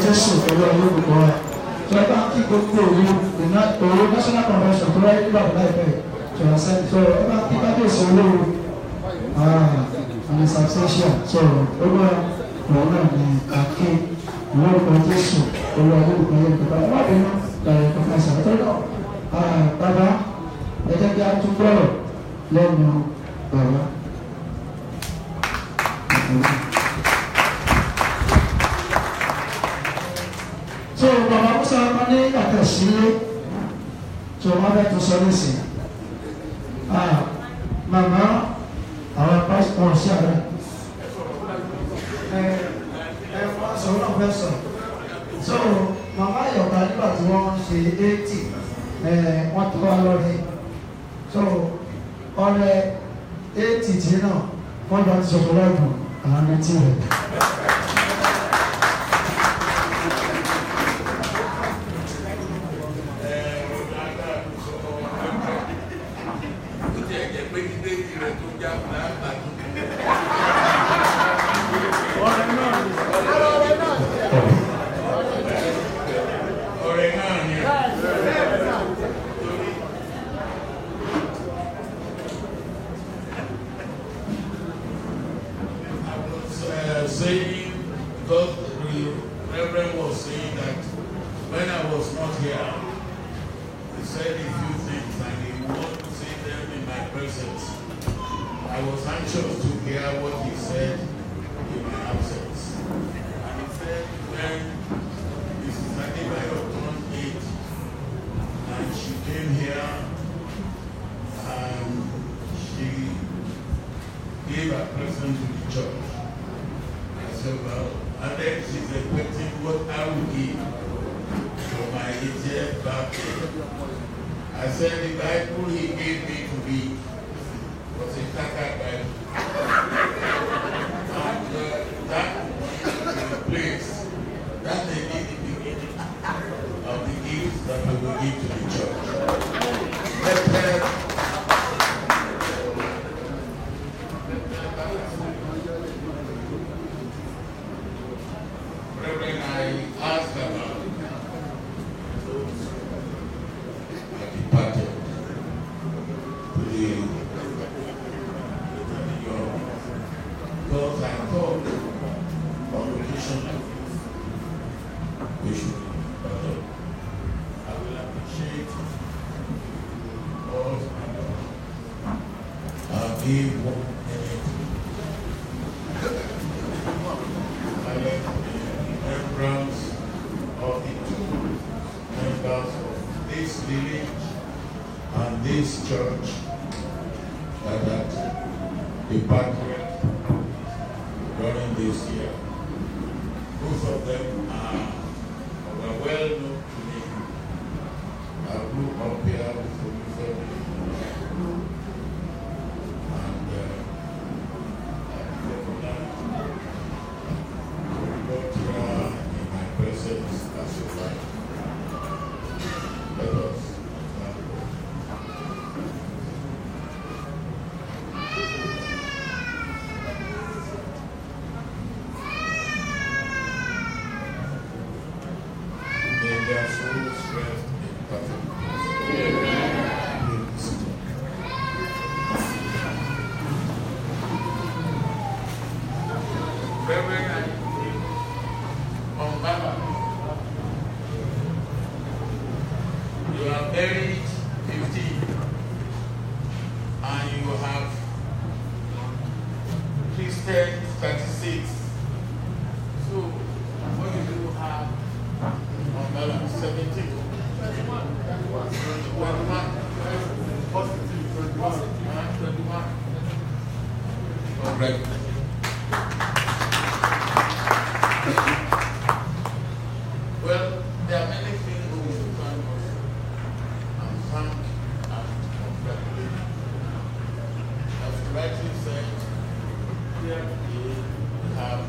Jésù pẹ̀lú ọdún gbogbo wa. Sọ ẹ bá kí gbogbo òru national convention tó wáyé nígbà láìpẹ́ sọ̀rọ̀ sẹ́ni sọ ẹ bá kí kábíyèsí olówó àmì substantial sọ̀rọ̀ ó bá òun náà ní àké ìwọ́pọ̀ Jésù pẹ̀lú ọdún gbogbo yẹn nípa ẹ má bínú lọ́rọ̀ kankan sàtọ́ náà bàbá ẹ jẹ́ kí a tún gbọ́rọ̀ lẹ́nu bàbá. So bàbá Musa máa ní àtẹ̀sílẹ̀ tó máa bẹ́ẹ̀ tó sọ nísìnyí. Màmá àwọn pásítọ̀ sí àárẹ̀. Wọ́n sọ náà fẹ́ sọ. So màmá Ayọ̀ká nígbà tí wọ́n ṣe 80 wọ́n tó wá lọ́rẹ́. So ọ̀rẹ́ 80 tí náà wọ́n bá ti sọ̀rọ̀ lọ́dún àwọn ẹtí rẹ̀. Saying, because the Reverend was saying that when I was not here, he said a few things and he wanted to say them in my presence. I was anxious to hear what he said in my absence. And he said when Mrs. Adebayo turned 8 and she came here and she gave a present to the church. Well, and then she's expecting what I will give for my 80th birthday. I said the Bible he gave me to read was a tattered Bible. And that place, that may be the beginning of the gifts that we will give to the church. Reverend, I asked about those that departed to the because I thought on occasion like this, we should I will appreciate all I'll give 1 minute. Members of the 2 members of this village and this church that departed during this year. Both of them were well known to me. I grew up here with the family. And I recognize in my presence as your life. Let us may their souls rest in perfect peace. Reverend Ombaba, you are buried 15 and you have Christian 36. So what do you have Ombaba? 17. 21. 21. Correct. Well, there are many things we should thank us and thank and congratulate. As you rightly said, here we have